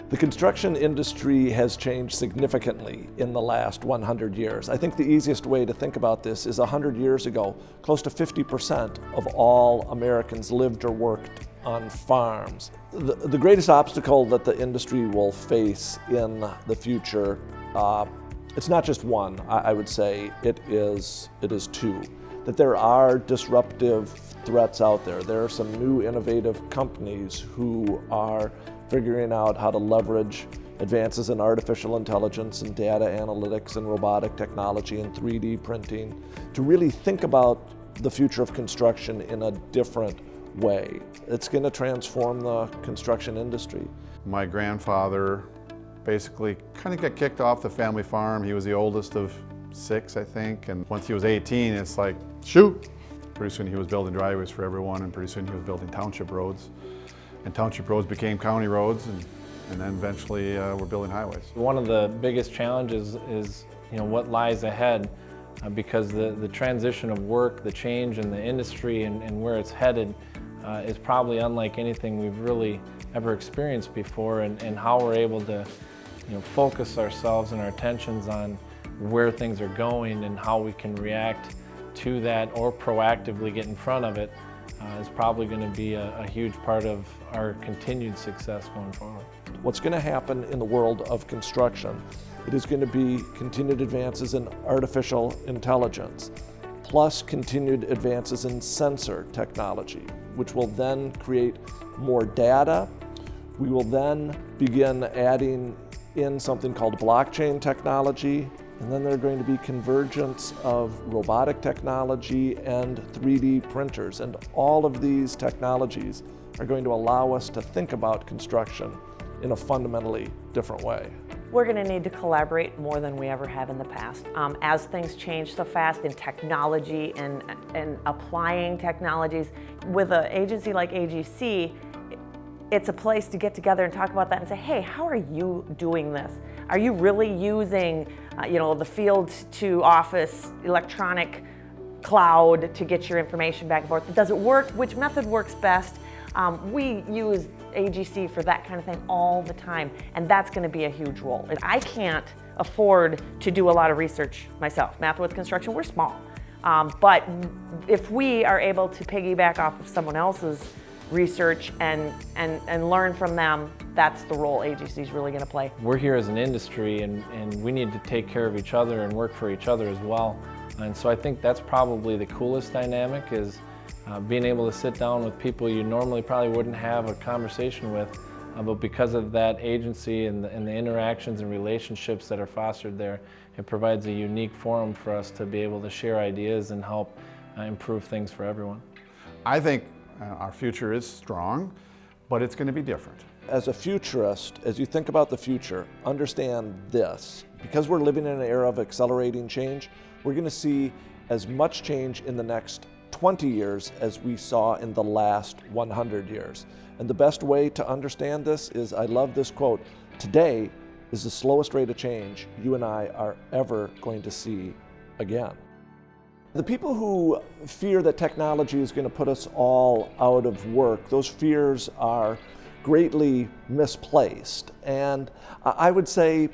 The construction industry has changed significantly in the last 100 years. I think the easiest way to think about this is 100 years ago, close to 50% of all Americans lived or worked on farms. The greatest obstacle that the industry will face in the future, it's not just one, I would say, it is two. That there are disruptive threats out there. There are some new innovative companies who are figuring out how to leverage advances in artificial intelligence and data analytics and robotic technology and 3D printing to really think about the future of construction in a different way. It's going to transform the construction industry. My grandfather basically kind of got kicked off the family farm. He was the oldest of 6, I think, and once he was 18, it's like, shoot! Pretty soon he was building driveways for everyone, and pretty soon he was building township roads. And township roads became county roads, and then eventually we're building highways. One of the biggest challenges is what lies ahead, because the transition of work, the change in the industry and where it's headed is probably unlike anything we've really ever experienced before, and how we're able to focus ourselves and our attentions on where things are going and how we can react to that or proactively get in front of it is probably going to be a huge part of our continued success going forward. What's going to happen in the world of construction, it is going to be continued advances in artificial intelligence, plus continued advances in sensor technology, which will then create more data. We will then begin adding in something called blockchain technology, and then there are going to be convergence of robotic technology and 3D printers, and all of these technologies are going to allow us to think about construction in a fundamentally different way. We're going to need to collaborate more than we ever have in the past. As things change so fast in technology and applying technologies, with an agency like AGC, it's a place to get together and talk about that and say, hey, how are you doing this? Are you really using the field to office electronic cloud to get your information back and forth? Does it work? Which method works best? We use AGC for that kind of thing all the time, and that's going to be a huge role. And I can't afford to do a lot of research myself. Math with construction, we're small. But if we are able to piggyback off of someone else's research and learn from them, that's the role AGC is really going to play. We're here as an industry, and we need to take care of each other and work for each other as well. And so I think that's probably the coolest dynamic, is being able to sit down with people you normally probably wouldn't have a conversation with, but because of that agency and the interactions and relationships that are fostered there, it provides a unique forum for us to be able to share ideas and help improve things for everyone. I think our future is strong, but it's going to be different. As a futurist, as you think about the future, understand this. Because we're living in an era of accelerating change, we're going to see as much change in the next 20 years as we saw in the last 100 years. And the best way to understand this is, I love this quote, today is the slowest rate of change you and I are ever going to see again. The people who fear that technology is going to put us all out of work, those fears are greatly misplaced. And I would say,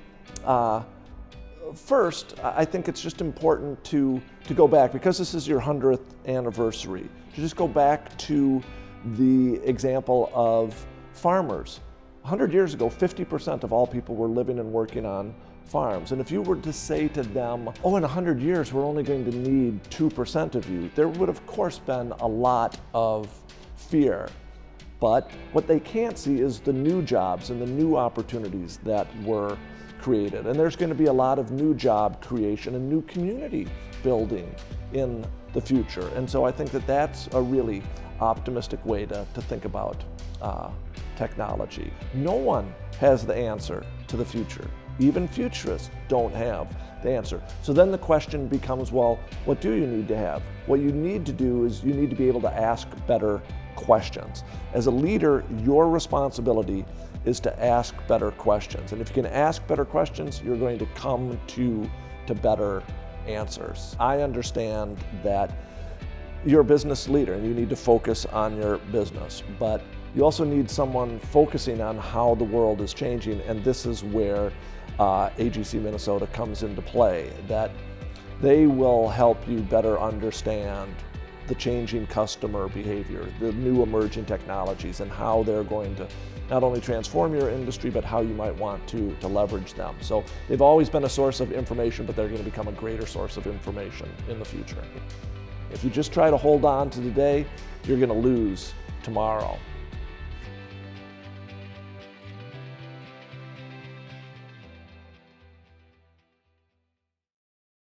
first, I think it's just important to go back, because this is your 100th anniversary, to just go back to the example of farmers. 100 years ago, 50% of all people were living and working on farms. And if you were to say to them, oh, in 100 years, we're only going to need 2% of you, there would, of course, been a lot of fear. But what they can't see is the new jobs and the new opportunities that were created. And there's going to be a lot of new job creation and new community building in the future. And so I think that that's a really optimistic way to think about technology. No one has the answer to the future. Even futurists don't have the answer. So then the question becomes, well, what do you need to have? What you need to do is you need to be able to ask better questions. As a leader, your responsibility is to ask better questions. And if you can ask better questions, you're going to come to better answers. I understand that you're a business leader and you need to focus on your business, but You also need someone focusing on how the world is changing, and this is where AGC Minnesota comes into play, that they will help you better understand the changing customer behavior, the new emerging technologies, and how they're going to not only transform your industry, but how you might want to leverage them. So they've always been a source of information, but they're going to become a greater source of information in the future. If you just try to hold on to today, you're going to lose tomorrow.